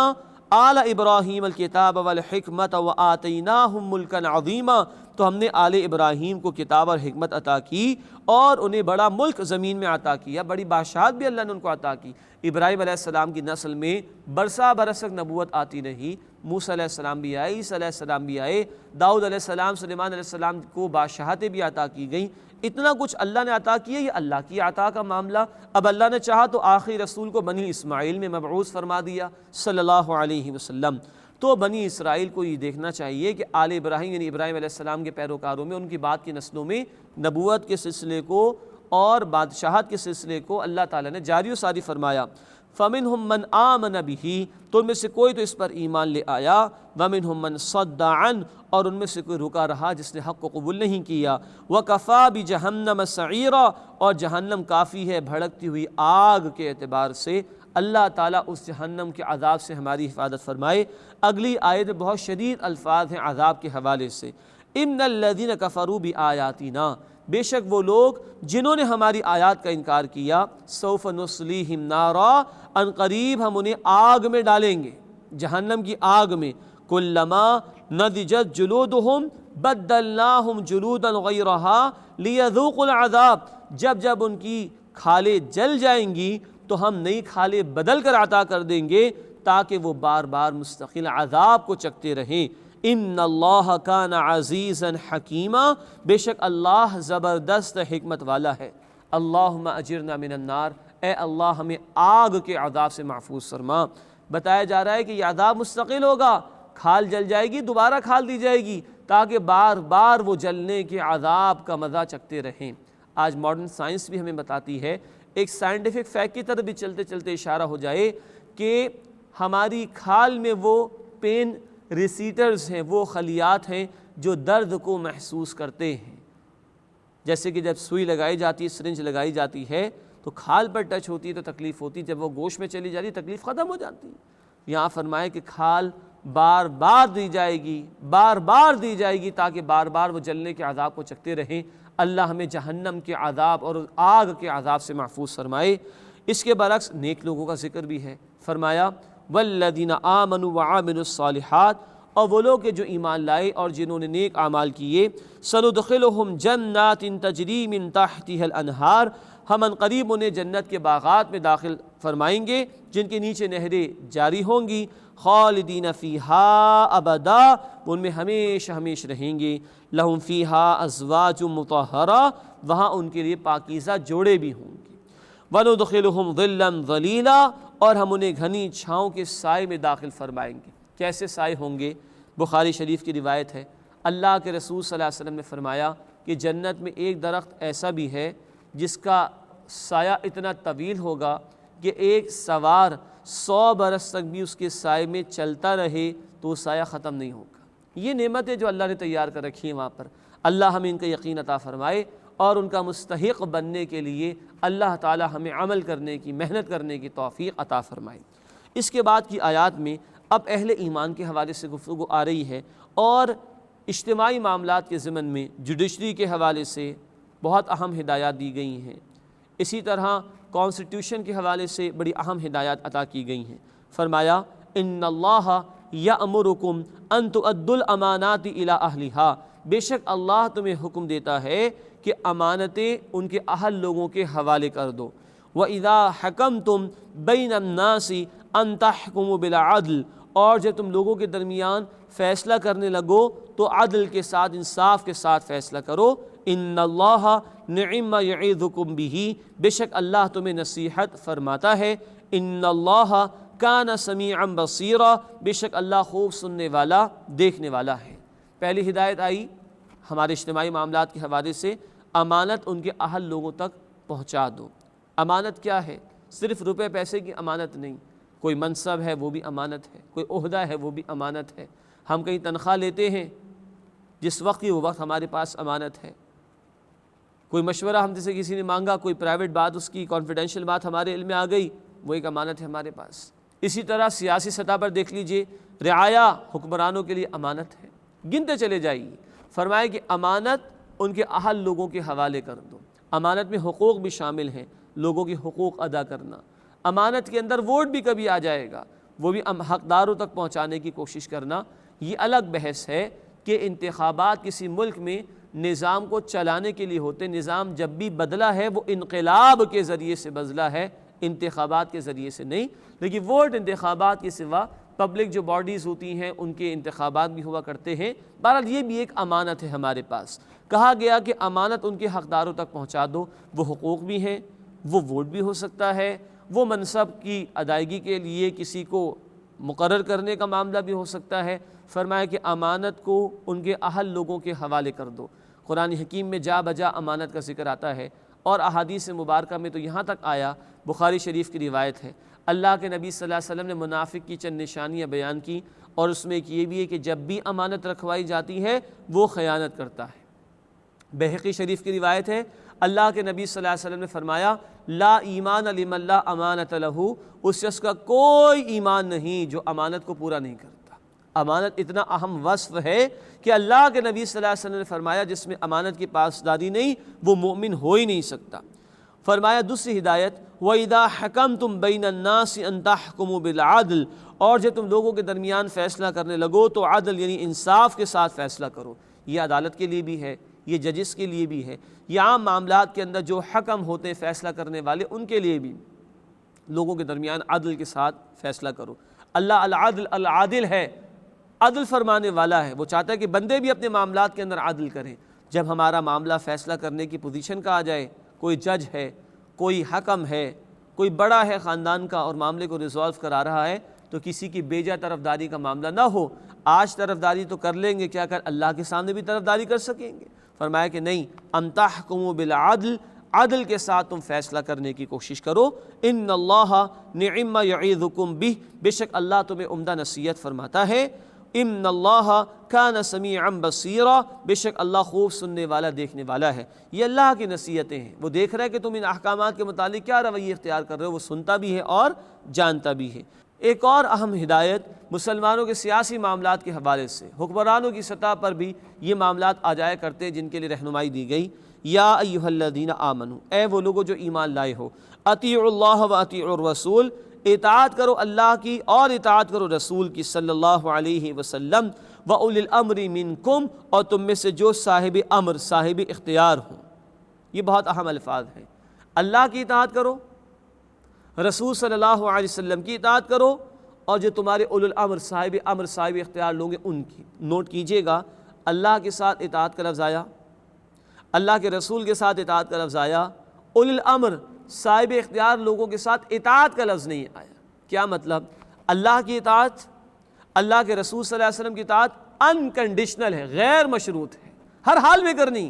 آل ابراہیم الکتاب والحکمت وآتیناہم ملکا عظیما، تو ہم نے آل ابراہیم کو کتاب اور حکمت عطا کی اور انہیں بڑا ملک زمین میں عطا کیا، بڑی بادشاہت بھی اللہ نے ان کو عطا کی. ابراہیم علیہ السلام کی نسل میں برسا برسک نبوت آتی نہیں، موسیٰ علیہ السلام بھی آئے، عیسیٰ علیہ السلام بھی آئے، داؤد علیہ السلام، سلیمان علیہ السلام کو بادشاہتیں بھی عطا کی گئیں. اتنا کچھ اللہ نے عطا کیا، یہ اللہ کی عطا کا معاملہ. اب اللہ نے چاہا تو آخری رسول کو بنی اسماعیل میں مبعوث فرما دیا صلی اللہ علیہ وسلم. تو بنی اسرائیل کو یہ دیکھنا چاہیے کہ آل ابراہیم یعنی ابراہیم علیہ السلام کے پیروکاروں میں، ان کی بعد کی نسلوں میں نبوت کے سلسلے کو اور بادشاہت کے سلسلے کو اللہ تعالیٰ نے جاری و ساری فرمایا. فَمِنْهُمْ مَنْ آمَنَ بِهِ، تو ان میں سے کوئی تو اس پر ایمان لے آیا. وَمِنْهُمْ مَنْ صَدَّ عَنْهُ، اور ان میں سے کوئی رکا رہا جس نے حق کو قبول نہیں کیا. وَكَفَى بِجَهَنَّمَ سَعِيرًا، اور جہنم کافی ہے بھڑکتی ہوئی آگ کے اعتبار سے. اللہ تعالیٰ اس جہنم کے عذاب سے ہماری حفاظت فرمائے. اگلی آیت میں بہت شدید الفاظ ہیں عذاب کے حوالے سے. إِنَّ الَّذِينَ كَفَرُوا بِآيَاتِنَا، بے شک وہ لوگ جنہوں نے ہماری آیات کا انکار کیا. سوف نصلیہم نارا، ان قریب ہم انہیں آگ میں ڈالیں گے، جہنم کی آگ میں. کلما نضجت جلودہم بدلناہم جلودا غیرہا لیذوقوا العذاب، جب جب ان کی کھالیں جل جائیں گی تو ہم نئی کھالیں بدل کر عطا کر دیں گے تاکہ وہ بار بار مستقل عذاب کو چکھتے رہیں. ان اللہ کان عزیزا حکیما، بے شک اللہ زبردست حکمت والا ہے. اللہم اجرنا من النار، اے اللہ ہمیں آگ کے عذاب سے محفوظ فرما. بتایا جا رہا ہے کہ یہ عذاب مستقل ہوگا، کھال جل جائے گی دوبارہ کھال دی جائے گی تاکہ بار بار وہ جلنے کے عذاب کا مزہ چکھتے رہیں. آج ماڈرن سائنس بھی ہمیں بتاتی ہے، ایک سائنٹیفک فیکٹ کی طرف بھی چلتے چلتے اشارہ ہو جائے کہ ہماری کھال میں وہ پین ریسیٹرز ہیں، وہ خلیات ہیں جو درد کو محسوس کرتے ہیں. جیسے کہ جب سوئی لگائی جاتی ہے، سرنج لگائی جاتی ہے تو کھال پر ٹچ ہوتی ہے تو تکلیف ہوتی ہے، جب وہ گوشت میں چلی جاتی ہے تکلیف ختم ہو جاتی ہے. یہاں فرمائے کہ کھال بار بار دی جائے گی، بار بار دی جائے گی تاکہ بار بار وہ جلنے کے عذاب کو چکھتے رہیں. اللہ ہمیں جہنم کے عذاب اور آگ کے عذاب سے محفوظ فرمائے. اس کے برعکس نیک لوگوں کا ذکر بھی ہے. فرمایا والذین آمنوا وعملوا الصالحات، اور وہ لوگ جو ایمان لائے اور جنہوں نے نیک اعمال کیے. سندخلہم جنات تجری من تحتها الانہار، ہم ان قریب انہیں جنت کے باغات میں داخل فرمائیں گے جن کے نیچے نہریں جاری ہوں گی. خالدین فیہا ابدا، ان میں ہمیشہ ہمیشہ رہیں گے. لہم فیہا ازواج مطہرہ، وہاں ان کے لیے پاکیزہ جوڑے بھی ہوں گے. وندخلہم ظلا ظلیلا، اور ہم انہیں گھنی چھاؤں کے سائے میں داخل فرمائیں گے. کیسے سائے ہوں گے؟ بخاری شریف کی روایت ہے، اللہ کے رسول صلی اللہ علیہ وسلم نے فرمایا کہ جنت میں ایک درخت ایسا بھی ہے جس کا سایہ اتنا طویل ہوگا کہ ایک سوار 100 برس تک بھی اس کے سائے میں چلتا رہے تو وہ سایہ ختم نہیں ہوگا. یہ نعمتیں جو اللہ نے تیار کر رکھی ہیں وہاں پر، اللہ ہمیں ان کا یقین عطا فرمائے اور ان کا مستحق بننے کے لیے اللہ تعالی ہمیں عمل کرنے کی، محنت کرنے کی توفیق عطا فرمائے. اس کے بعد کی آیات میں اب اہل ایمان کے حوالے سے گفتگو آ رہی ہے اور اجتماعی معاملات کے ضمن میں جوڈیشری کے حوالے سے بہت اہم ہدایات دی گئی ہیں. اسی طرح کانسٹیٹیوشن کے حوالے سے بڑی اہم ہدایات عطا کی گئی ہیں. فرمایا ان اللہ یأمرکم ان تؤدوا الامانات الی اہلہا، بے شک اللہ تمہیں حکم دیتا ہے کہ امانتیں ان کے اہل لوگوں کے حوالے کر دو. وَإِذَا حَكَمْتُمْ بَيْنَ النَّاسِ أَن تَحْكُمُوا بِالْعَدْلِ، اور جب تم لوگوں کے درمیان فیصلہ کرنے لگو تو عدل کے ساتھ، انصاف کے ساتھ فیصلہ کرو. ان اللہ نعم یعظکم بہ، بے شک اللہ تمہیں نصیحت فرماتا ہے. ان اللہ کان سمیعا بصیرا، بے شک اللہ خوب سننے والا، دیکھنے والا ہے. پہلی ہدایت آئی ہمارے اجتماعی معاملات کے حوالے سے امانت ان کے اہل لوگوں تک پہنچا دو۔ امانت کیا ہے؟ صرف روپے پیسے کی امانت نہیں، کوئی منصب ہے وہ بھی امانت ہے، کوئی عہدہ ہے وہ بھی امانت ہے، ہم کہیں تنخواہ لیتے ہیں جس وقت کی وہ وقت ہمارے پاس امانت ہے، کوئی مشورہ ہم سے کسی نے مانگا، کوئی پرائیویٹ بات، اس کی کانفیڈینشیل بات ہمارے علم میں آ گئی، وہ ایک امانت ہے ہمارے پاس۔ اسی طرح سیاسی سطح پر دیکھ لیجئے، رعایا حکمرانوں کے لیے امانت ہے، گنتے چلے جائیے۔ فرمایا کہ امانت ان کے اہل لوگوں کے حوالے کر دو۔ امانت میں حقوق بھی شامل ہیں، لوگوں کی حقوق ادا کرنا۔ امانت کے اندر ووٹ بھی کبھی آ جائے گا، وہ بھی حقداروں تک پہنچانے کی کوشش کرنا۔ یہ الگ بحث ہے کہ انتخابات کسی ملک میں نظام کو چلانے کے لیے ہوتے، نظام جب بھی بدلا ہے وہ انقلاب کے ذریعے سے بدلا ہے، انتخابات کے ذریعے سے نہیں۔ لیکن ووٹ انتخابات کے سوا پبلک جو باڈیز ہوتی ہیں ان کے انتخابات بھی ہوا کرتے ہیں۔ بہرحال یہ بھی ایک امانت ہے ہمارے پاس۔ کہا گیا کہ امانت ان کے حقداروں تک پہنچا دو، وہ حقوق بھی ہیں، وہ ووٹ بھی ہو سکتا ہے، وہ منصب کی ادائیگی کے لیے کسی کو مقرر کرنے کا معاملہ بھی ہو سکتا ہے۔ فرمایا کہ امانت کو ان کے اہل لوگوں کے حوالے کر دو۔ قرآن حکیم میں جا بجا امانت کا ذکر آتا ہے، اور احادیث مبارکہ میں تو یہاں تک آیا، بخاری شریف کی روایت ہے، اللہ کے نبی صلی اللہ علیہ وسلم نے منافق کی چند نشانیاں بیان کی، اور اس میں ایک یہ بھی ہے کہ جب بھی امانت رکھوائی جاتی ہے وہ خیانت کرتا ہے۔ بہقی شریف کی روایت ہے، اللہ کے نبی صلی اللہ علیہ وسلم نے فرمایا، لا ایمان لمن لا امانت لہ، اس شخص کا کوئی ایمان نہیں جو امانت کو پورا نہیں کرتا۔ امانت اتنا اہم وصف ہے کہ اللہ کے نبی صلی اللہ علیہ وسلم نے فرمایا جس میں امانت کی پاسداری نہیں وہ مومن ہو ہی نہیں سکتا۔ فرمایا دوسری ہدایت، وَإِذَا حَكَمْتُمْ بَيْنَ النَّاسِ أَن تَحْكُمُوا بِالْعَدْلِ، اور جب تم لوگوں کے درمیان فیصلہ کرنے لگو تو عدل یعنی انصاف کے ساتھ فیصلہ کرو۔ یہ عدالت کے لیے بھی ہے، یہ ججز کے لیے بھی ہے، یہ عام معاملات کے اندر جو حکم ہوتے ہیں فیصلہ کرنے والے ان کے لیے بھی، لوگوں کے درمیان عدل کے ساتھ فیصلہ کرو۔ اللہ العادل ہے، عدل فرمانے والا ہے، وہ چاہتا ہے کہ بندے بھی اپنے معاملات کے اندر عدل کریں۔ جب ہمارا معاملہ فیصلہ کرنے کی پوزیشن کا آ جائے، کوئی جج ہے، کوئی حکم ہے، کوئی بڑا ہے خاندان کا اور معاملے کو ریزالو کرا رہا ہے، تو کسی کی بیجا طرفداری کا معاملہ نہ ہو۔ آج طرفداری تو کر لیں گے، کیا کر اللہ کے سامنے بھی طرفداری کر سکیں گے؟ فرمایا کہ نہیں، ان تحکموا بالعدل، عدل کے ساتھ تم فیصلہ کرنے کی کوشش کرو۔ ان اللہ نعم ما یعظکم بہ، بے شک اللہ تمہیں عمدہ نصیحت فرماتا ہے۔ ان اللہ کان سمیعا بصیرا، بے شک اللہ خوب سننے والا دیکھنے والا ہے۔ یہ اللہ کی نصیحتیں ہیں، وہ دیکھ رہا ہے کہ تم ان احکامات کے متعلق کیا رویہ اختیار کر رہے ہو، وہ سنتا بھی ہے اور جانتا بھی ہے۔ ایک اور اہم ہدایت مسلمانوں کے سیاسی معاملات کے حوالے سے، حکمرانوں کی سطح پر بھی یہ معاملات آ جایا کرتے جن کے لیے رہنمائی دی گئی۔ یا ایھا الذین آمنوا، اے وہ لوگو جو ایمان لائے ہو، اطیعوا اللہ و اطیعوا الرسول، اطاعت کرو اللہ کی اور اطاعت کرو رسول کی صلی اللہ علیہ وسلم، وَأُولِي الْأَمْرِ مِنْكُمْ، اور تم میں سے جو صاحب امر صاحب اختیار ہوں۔ یہ بہت اہم الفاظ ہیں۔ اللہ کی اطاعت کرو، رسول صلی اللہ علیہ وسلم کی اطاعت کرو، اور جو تمہارے اولو الامر صاحب اختیار لوگ ہیں ان کی۔ نوٹ کیجئے گا، اللہ کے ساتھ اطاعت کا لفظ آیا، اللہ کے رسول کے ساتھ اطاعت کا لفظ آیا، اولو الامر صاحب اختیار لوگوں کے ساتھ اطاعت کا لفظ نہیں آیا۔ کیا مطلب؟ اللہ کی اطاعت، اللہ کے رسول صلی اللہ علیہ وسلم کی اطاعت انکنڈیشنل ہے، غیر مشروط ہے، ہر حال میں کرنی،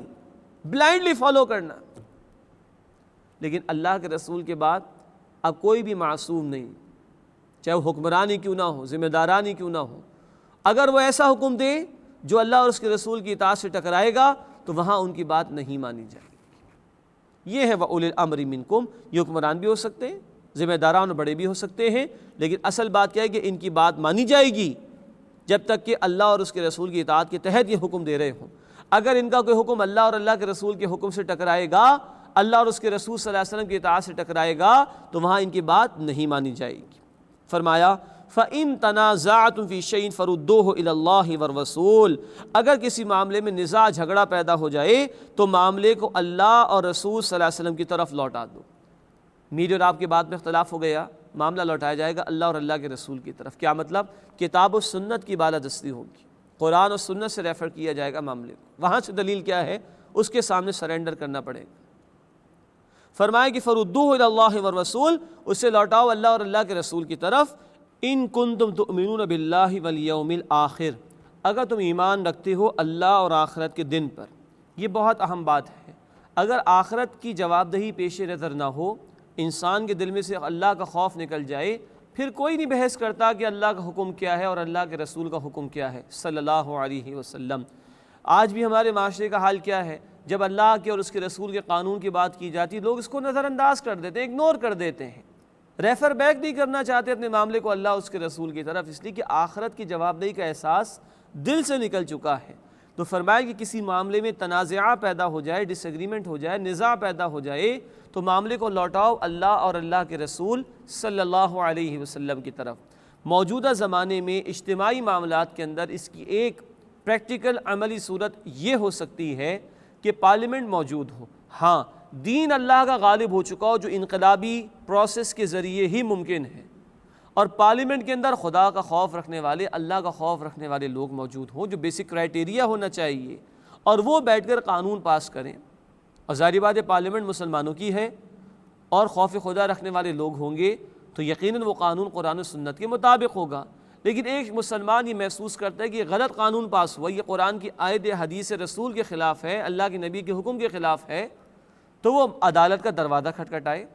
بلائنڈلی فالو کرنا۔ لیکن اللہ کے رسول کے بعد اب کوئی بھی معصوم نہیں، چاہے وہ حکمران ہی کیوں نہ ہو، ذمہ داران ہی کیوں نہ ہو، اگر وہ ایسا حکم دے جو اللہ اور اس کے رسول کی اطاعت سے ٹکرائے گا تو وہاں ان کی بات نہیں مانی جائے گی۔ یہ ہے وَأُولِي الْأَمْرِ مِنْكُمْ، یہ حکمران بھی ہو سکتے ہیں، ذمہ داران بڑے بھی ہو سکتے ہیں، لیکن اصل بات کیا ہے کہ ان کی بات مانی جائے گی جب تک کہ اللہ اور اس کے رسول کی اطاعت کے تحت یہ حکم دے رہے ہوں۔ اگر ان کا کوئی حکم اللہ اور اللہ کے رسول کے حکم سے ٹکرائے گا، اللہ اور اس کے رسول صلی اللہ علیہ وسلم کی اطاعت سے ٹکرائے گا، تو وہاں ان کی بات نہیں مانی جائے گی۔ فرمایا فَإِن تَنَازَعْتُمْ فِي شَيْءٍ فَرُدُّوهُ إِلَى اللَّهِ وَالرَّسُولِ، اگر کسی معاملے میں نزاع جھگڑا پیدا ہو جائے تو معاملے کو اللہ اور رسول صلی اللہ علیہ وسلم کی طرف لوٹا دو۔ میری اور آپ کی بات میں اختلاف ہو گیا، معاملہ لوٹایا جائے گا اللہ اور اللہ کے رسول کی طرف۔ کیا مطلب؟ کتاب و سنت کی بالادستی ہوگی، قرآن اور سنت سے ریفر کیا جائے گا معاملے کو، وہاں سے دلیل کیا ہے اس کے سامنے سرنڈر کرنا پڑے گا۔ فرمایا کہ فَرُدُّوهُ إِلَى اللَّهِ وَالرَّسُولِ، اسے لوٹاؤ اللہ اور اللہ کے رسول کی طرف۔ ان کنتم تؤمنون باللہ والیوم الآخر، اگر تم ایمان رکھتے ہو اللہ اور آخرت کے دن پر، یہ بہت اہم بات ہے۔ اگر آخرت کی جواب دہی پیش نظر نہ ہو، انسان کے دل میں سے اللہ کا خوف نکل جائے، پھر کوئی نہیں بحث کرتا کہ اللہ کا حکم کیا ہے اور اللہ کے رسول کا حکم کیا ہے صلی اللہ علیہ وسلم۔ آج بھی ہمارے معاشرے کا حال کیا ہے؟ جب اللہ کے اور اس کے رسول کے قانون کی بات کی جاتی، لوگ اس کو نظر انداز کر دیتے ہیں، اگنور کر دیتے ہیں، ریفر بیک نہیں کرنا چاہتے اپنے معاملے کو اللہ اس کے رسول کی طرف، اس لیے کہ آخرت کی جواب دہی کا احساس دل سے نکل چکا ہے۔ تو فرمایا کہ کسی معاملے میں تنازعہ پیدا ہو جائے، ڈس ایگریمنٹ ہو جائے، نزاع پیدا ہو جائے، تو معاملے کو لوٹاؤ اللہ اور اللہ کے رسول صلی اللہ علیہ وسلم کی طرف۔ موجودہ زمانے میں اجتماعی معاملات کے اندر اس کی ایک پریکٹیکل عملی صورت یہ ہو سکتی ہے کہ پارلیمنٹ موجود ہو، ہاں دین اللہ کا غالب ہو چکا ہو، جو انقلابی پروسیس کے ذریعے ہی ممکن ہے، اور پارلیمنٹ کے اندر خدا کا خوف رکھنے والے، اللہ کا خوف رکھنے والے لوگ موجود ہوں، جو بیسک کرائٹیریا ہونا چاہیے، اور وہ بیٹھ کر قانون پاس کریں۔ اور ظاہر بات ہے پارلیمنٹ مسلمانوں کی ہے اور خوف خدا رکھنے والے لوگ ہوں گے تو یقیناً وہ قانون قرآن و سنت کے مطابق ہوگا۔ لیکن ایک مسلمان یہ محسوس کرتا ہے کہ یہ غلط قانون پاس ہوا، یہ قرآن کی آیت حدیث رسول کے خلاف ہے، اللہ کے نبی کے حکم کے خلاف ہے، تو وہ عدالت کا دروازہ کھٹکھٹائے۔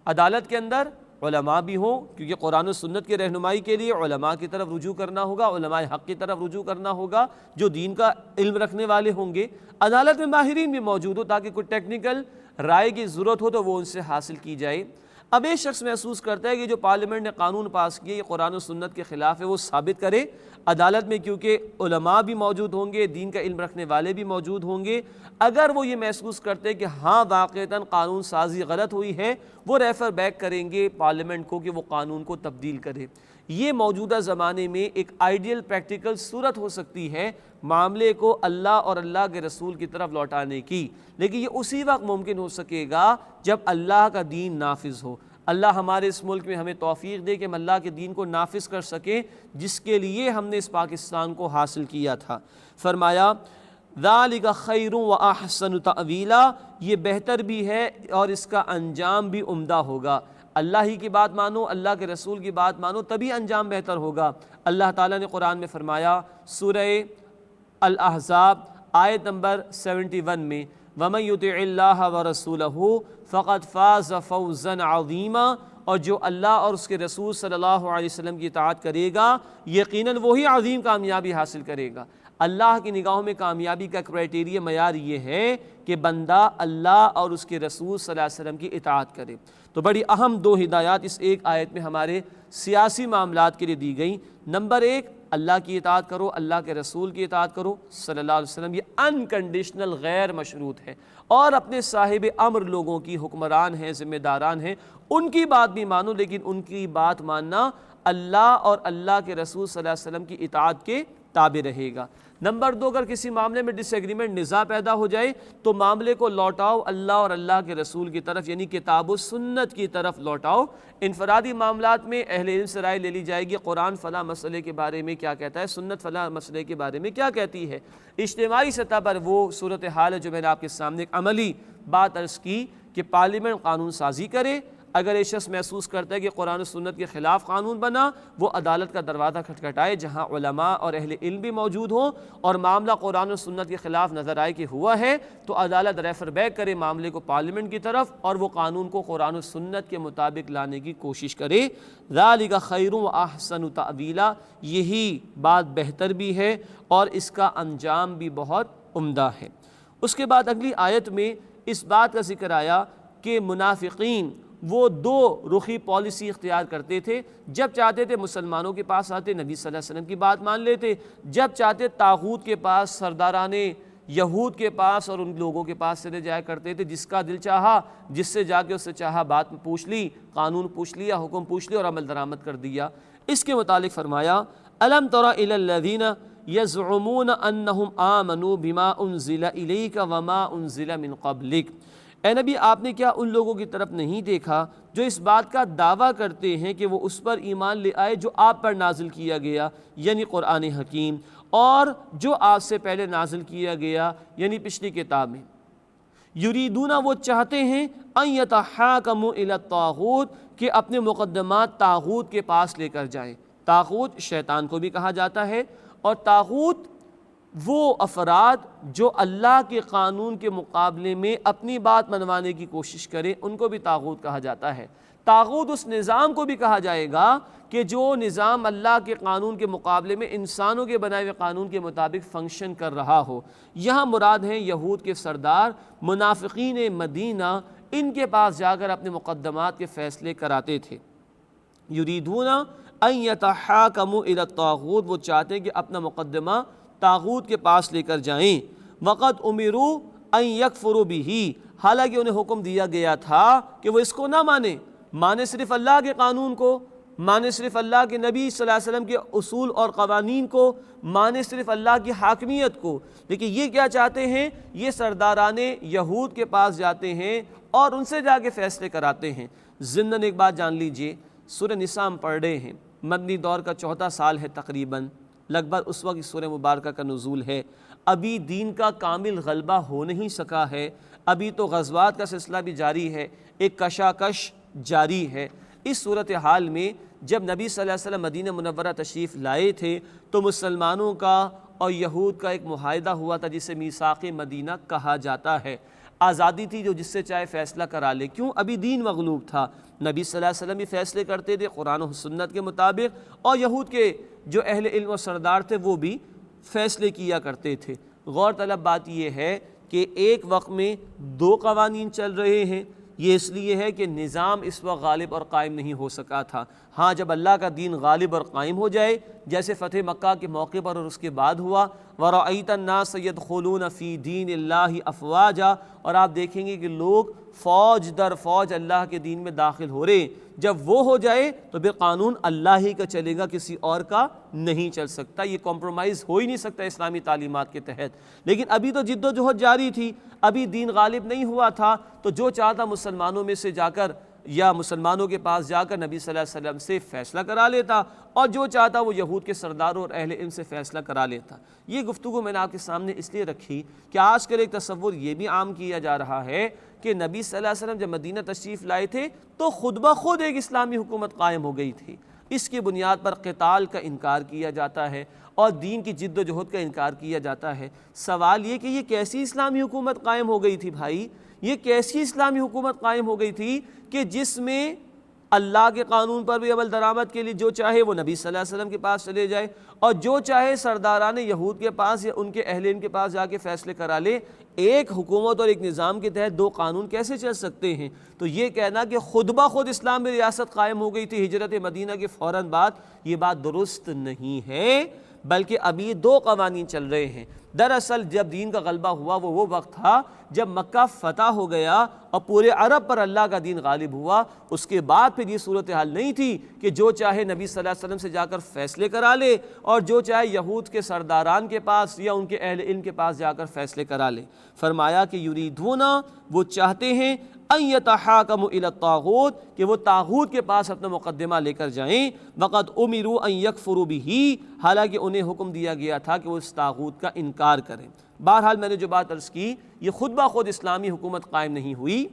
عدالت کے اندر علماء بھی ہوں، کیونکہ قرآن و سنت کے رہنمائی کے لیے علماء کی طرف رجوع کرنا ہوگا، علماء حق کی طرف رجوع کرنا ہوگا، جو دین کا علم رکھنے والے ہوں گے۔ عدالت میں ماہرین بھی موجود ہو تاکہ کوئی ٹیکنیکل رائے کی ضرورت ہو تو وہ ان سے حاصل کی جائے۔ اب ایک شخص محسوس کرتا ہے کہ جو پارلیمنٹ نے قانون پاس کیا یہ قرآن و سنت کے خلاف ہے، وہ ثابت کرے۔ عدالت میں کیونکہ علماء بھی موجود ہوں گے، دین کا علم رکھنے والے بھی موجود ہوں گے، اگر وہ یہ محسوس کرتے ہیں کہ ہاں واقعتاً قانون سازی غلط ہوئی ہے، وہ ریفر بیک کریں گے پارلیمنٹ کو کہ وہ قانون کو تبدیل کرے۔ یہ موجودہ زمانے میں ایک آئیڈیل پریکٹیکل صورت ہو سکتی ہے معاملے کو اللہ اور اللہ کے رسول کی طرف لوٹانے کی، لیکن یہ اسی وقت ممکن ہو سکے گا جب اللہ کا دین نافذ ہو۔ اللہ ہمارے اس ملک میں ہمیں توفیق دے کہ ہم اللہ کے دین کو نافذ کر سکیں، جس کے لیے ہم نے اس پاکستان کو حاصل کیا تھا۔ فرمایا ذالک خیر و احسن تأویلا، یہ بہتر بھی ہے اور اس کا انجام بھی عمدہ ہوگا۔ اللہ ہی کی بات مانو، اللہ کے رسول کی بات مانو، تبھی انجام بہتر ہوگا۔ اللہ تعالیٰ نے قرآن میں فرمایا سورہ الاحزاب آیت نمبر 71 میں وَمَن يُطِعِ اللَّهَ وَرَسُولَهُ فَقَدْ فَازَ فَوْزًا عَظِيمًا، اور جو اللہ اور اس کے رسول صلی اللہ علیہ وسلم کی اطاعت کرے گا یقیناً وہی عظیم کامیابی حاصل کرے گا۔ اللہ کی نگاہوں میں کامیابی کا کرائٹیریا معیار یہ ہے کہ بندہ اللہ اور اس کے رسول صلی اللہ علیہ وسلم کی اطاعت کرے۔ تو بڑی اہم دو ہدایات اس ایک آیت میں ہمارے سیاسی معاملات کے لیے دی گئیں۔ نمبر ایک، اللہ کی اطاعت کرو، اللہ کے رسول کی اطاعت کرو صلی اللہ علیہ وسلم، یہ انکنڈیشنل غیر مشروط ہے، اور اپنے صاحب امر لوگوں کی، حکمران ہیں، ذمہ داران ہیں، ان کی بات بھی مانو، لیکن ان کی بات ماننا اللہ اور اللہ کے رسول صلی اللہ علیہ وسلم کی اطاعت کے تابع رہے گا۔ نمبر دو، اگر کسی معاملے میں ڈس ایگریمنٹ، نزاع پیدا ہو جائے تو معاملے کو لوٹاؤ اللہ اور اللہ کے رسول کی طرف، یعنی کتاب و سنت کی طرف لوٹاؤ۔ انفرادی معاملات میں اہل علم سے رائے لے لی جائے گی، قرآن فلاں مسئلے کے بارے میں کیا کہتا ہے، سنت فلاں مسئلے کے بارے میں کیا کہتی ہے۔ اجتماعی سطح پر وہ صورتحال ہے جو میں نے آپ کے سامنے ایک عملی بات عرض کی کہ پارلیمنٹ قانون سازی کرے۔ اگر یہ شخص محسوس کرتا ہے کہ قرآن و سنت کے خلاف قانون بنا، وہ عدالت کا دروازہ کھٹکھٹائے جہاں علماء اور اہل علم بھی موجود ہوں، اور معاملہ قرآن و سنت کے خلاف نظر آئے کہ ہوا ہے تو عدالت ریفر بیک کرے معاملے کو پارلیمنٹ کی طرف، اور وہ قانون کو قرآن و سنت کے مطابق لانے کی کوشش کرے۔ ذالک خیر و احسن تأویلا، یہی بات بہتر بھی ہے اور اس کا انجام بھی بہت عمدہ ہے۔ اس کے بعد اگلی آیت میں اس بات کا ذکر آیا کہ منافقین وہ دو رخی پالیسی اختیار کرتے تھے، جب چاہتے تھے مسلمانوں کے پاس آتے، نبی صلی اللہ علیہ وسلم کی بات مان لیتے، جب چاہتے طاغوت کے پاس، سرداران یہود کے پاس اور ان لوگوں کے پاس چلے جایا کرتے تھے، جس کا دل چاہا، جس سے جا کے اس سے چاہا بات پوچھ لی، قانون پوچھ لیا، حکم پوچھ لیا اور عمل درآمد کر دیا۔ اس کے متعلق فرمایا الم تر الی الذین یزعمون انہم آمنوا بما انزل الیک وما انزل من قبلک، اے نبی آپ نے کیا ان لوگوں کی طرف نہیں دیکھا جو اس بات کا دعویٰ کرتے ہیں کہ وہ اس پر ایمان لے آئے جو آپ پر نازل کیا گیا، یعنی قرآن حکیم، اور جو آپ سے پہلے نازل کیا گیا یعنی پچھلی کتاب میں۔ یریدون، وہ چاہتے ہیں، ان یتحاکموا الی الطاغوت، کہ اپنے مقدمات طاغوت کے پاس لے کر جائیں۔ طاغوت شیطان کو بھی کہا جاتا ہے، اور طاغوت وہ افراد جو اللہ کے قانون کے مقابلے میں اپنی بات منوانے کی کوشش کریں ان کو بھی طاغوت کہا جاتا ہے۔ طاغوت اس نظام کو بھی کہا جائے گا کہ جو نظام اللہ کے قانون کے مقابلے میں انسانوں کے بنائے ہوئے قانون کے مطابق فنکشن کر رہا ہو۔ یہاں مراد ہیں یہود کے سردار منافقین مدینہ، ان کے پاس جا کر اپنے مقدمات کے فیصلے کراتے تھے۔ یریدون ان یتحاکموا الی الطاغوت، وہ چاہتے ہیں کہ اپنا مقدمہ طاغوت کے پاس لے کر جائیں۔ وقد امروا ان یکفروا بہ، حالانکہ انہیں حکم دیا گیا تھا کہ وہ اس کو نہ مانے صرف اللہ کے قانون کو، مانے صرف اللہ کے نبی صلی اللہ علیہ وسلم کے اصول اور قوانین کو، مانے صرف اللہ کی حاکمیت کو۔ لیکن یہ کیا چاہتے ہیں؟ یہ سرداران یہود کے پاس جاتے ہیں اور ان سے جا کے فیصلے کراتے ہیں۔ ضمناً ایک بات جان لیجئے، سورہ نساء ہم پڑھ رہے ہیں، مدنی دور کا 14 سال ہے تقریباً، لگ بھگ اس وقت اس سورہ مبارکہ کا نزول ہے۔ ابھی دین کا کامل غلبہ ہو نہیں سکا ہے، ابھی تو غزوات کا سلسلہ بھی جاری ہے، ایک کشاکش جاری ہے۔ اس صورتحال میں جب نبی صلی اللہ علیہ وسلم مدینہ منورہ تشریف لائے تھے تو مسلمانوں کا اور یہود کا ایک معاہدہ ہوا تھا جسے میثاق مدینہ کہا جاتا ہے۔ آزادی تھی جو جس سے چاہے فیصلہ کرا لے، کیوں؟ ابھی دین مغلوب تھا۔ نبی صلی اللہ علیہ وسلم بھی فیصلے کرتے تھے قرآن و سنت کے مطابق، اور یہود کے جو اہل علم و سردار تھے وہ بھی فیصلے کیا کرتے تھے۔ غور طلب بات یہ ہے کہ ایک وقت میں دو قوانین چل رہے ہیں، یہ اس لیے ہے کہ نظام اس وقت غالب اور قائم نہیں ہو سکا تھا۔ ہاں جب اللہ کا دین غالب اور قائم ہو جائے، جیسے فتح مکہ کے موقع پر اور اس کے بعد ہوا، وَرَأَيْتَ النَّاسَ يَدْخُلُونَ فِي دِينِ اللَّهِ أَفْوَاجًا، اور آپ دیکھیں گے کہ لوگ فوج در فوج اللہ کے دین میں داخل ہو رہے ہیں۔ جب وہ ہو جائے تو پھر قانون اللہ ہی کا چلے گا، کسی اور کا نہیں چل سکتا، یہ کمپرومائز ہو ہی نہیں سکتا اسلامی تعلیمات کے تحت۔ لیکن ابھی تو جد و جہد جاری تھی، ابھی دین غالب نہیں ہوا تھا، تو جو چاہتا مسلمانوں میں سے جا کر یا مسلمانوں کے پاس جا کر نبی صلی اللہ علیہ وسلم سے فیصلہ کرا لیتا، اور جو چاہتا وہ یہود کے سرداروں اور اہل علم سے فیصلہ کرا لیتا۔ یہ گفتگو میں نے آپ کے سامنے اس لیے رکھی کہ آج کل ایک تصور یہ بھی عام کیا جا رہا ہے کہ نبی صلی اللہ علیہ وسلم جب مدینہ تشریف لائے تھے تو خود بخود ایک اسلامی حکومت قائم ہو گئی تھی۔ اس کی بنیاد پر قتال کا انکار کیا جاتا ہے اور دین کی جد و جہد کا انکار کیا جاتا ہے۔ سوال یہ کہ یہ کیسی اسلامی حکومت قائم ہو گئی تھی بھائی؟ یہ کیسی اسلامی حکومت قائم ہو گئی تھی کہ جس میں اللہ کے قانون پر بھی عمل درآمد کے لیے جو چاہے وہ نبی صلی اللہ علیہ وسلم کے پاس چلے جائے، اور جو چاہے سرداران یہود کے پاس یا ان کے اہل علم کے پاس جا کے فیصلے کرا لے۔ ایک حکومت اور ایک نظام کے تحت دو قانون کیسے چل سکتے ہیں؟ تو یہ کہنا کہ خود بخود اسلام میں ریاست قائم ہو گئی تھی ہجرت مدینہ کے فوراً بعد، یہ بات درست نہیں ہے، بلکہ ابھی دو قوانین چل رہے ہیں۔ دراصل جب دین کا غلبہ ہوا وہ وقت تھا جب مکہ فتح ہو گیا اور پورے عرب پر اللہ کا دین غالب ہوا۔ اس کے بعد پھر یہ صورتحال نہیں تھی کہ جو چاہے نبی صلی اللہ علیہ وسلم سے جا کر فیصلے کرا لے اور جو چاہے یہود کے سرداران کے پاس یا ان کے اہل علم کے پاس جا کر فیصلے کرا لے۔ فرمایا کہ یریدون، وہ چاہتے ہیں، ان یتحاکموا الی الطاغوت، کہ وہ طاغوت کے پاس اپنا مقدمہ لے کر جائیں۔ وقد امروا ان یکفروا بہ، حالانکہ انہیں حکم دیا گیا تھا کہ وہ اس طاغوت کا انکار کریں۔ بہرحال میں نے جو بات عرض کی، یہ خود بخود اسلامی حکومت قائم نہیں ہوئی،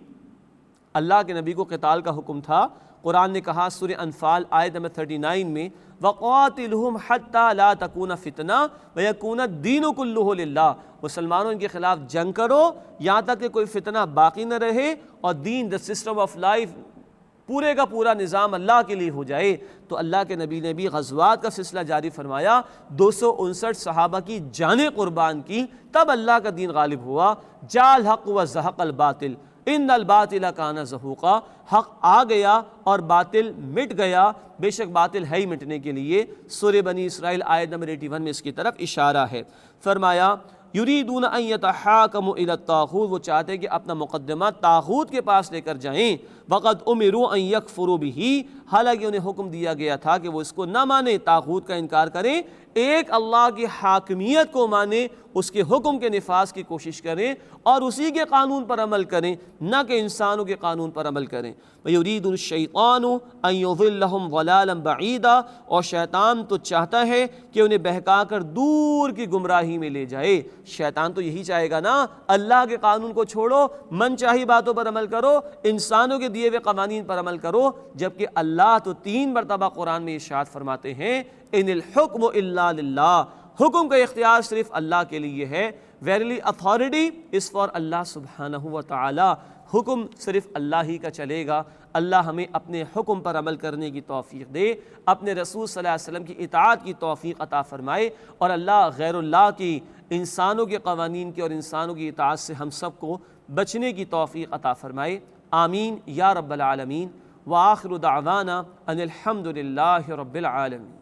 اللہ کے نبی کو قتال کا حکم تھا۔ قرآن نے کہا سورہ انفال آیت نمبر 39 میں، وَقَاتِلْهُمْ حَتَّى لَا تَكُونَ فِتْنَةٌ وَيَكُونَ الدِّينُ كُلُّهُ لِلَّهِ، مسلمانوں ان کے خلاف جنگ کرو یہاں تک کہ کوئی فتنہ باقی نہ رہے اور دین، دا سسٹم آف لائف، پورے کا پورا نظام اللہ کے لیے ہو جائے۔ تو اللہ کے نبی نے بھی غزوات کا سلسلہ جاری فرمایا، 259 صحابہ کی جانیں قربان کی، تب اللہ کا دین غالب ہوا۔ جاء الحق وزہق الباطل ان الباطل کان زہوقا، حق آ گیا اور باطل مٹ گیا، بے شک باطل ہے ہی مٹنے کے لیے۔ سورہ بنی اسرائیل آیت نمبر 81 میں اس کی طرف اشارہ ہے۔ فرمایا یریدون ان یتحاکموا الی الطاغوت، وہ چاہتے ہیں کہ اپنا مقدمہ طاغوت کے پاس لے کر جائیں۔ وقد امروا ان یکفروا بہ، حالانکہ انہیں حکم دیا گیا تھا کہ وہ اس کو نہ مانیں، طاغوت کا انکار کریں، ایک اللہ کی حاکمیت کو مانیں، اس کے حکم کے نفاذ کی کوشش کریں اور اسی کے قانون پر عمل کریں، نہ کہ انسانوں کے قانون پر عمل کریں۔ وَيُرِيدُ الشَّيْطَانُ أَن يُضِلَّهُمْ ضَلَالًا بَعِيدًا، اور شیطان تو چاہتا ہے کہ انہیں بہکا کر دور کی گمراہی میں لے جائے۔ شیطان تو یہی چاہے گا نا، اللہ کے قانون کو چھوڑو، من چاہی باتوں پر عمل کرو، انسانوں کے دیے ہوئے قوانین پر عمل کرو، جبکہ اللہ تو 3 مرتبہ قرآن میں ارشاد فرماتے ہیں، ان الحکم الا للہ، حکم کا اختیار صرف اللہ کے لیے ہے. Verily authority is for Allah subhanahu wa ta'ala. حکم صرف اللہ ہی کا چلے گا. اللہ ہمیں اپنے حکم پر عمل کرنے کی توفیق دے, اپنے رسول صلی اللہ علیہ وسلم کی اطاعت کی توفیق عطا فرمائے, اور اللہ غیر اللہ کی, انسانوں کے قوانین کی اور انسانوں کی اطاعت سے ہم سب کو بچنے کی توفیق عطا فرمائے. آمین یا رب العالمین. وآخر دعوانا ان الحمد للہ رب العالمین.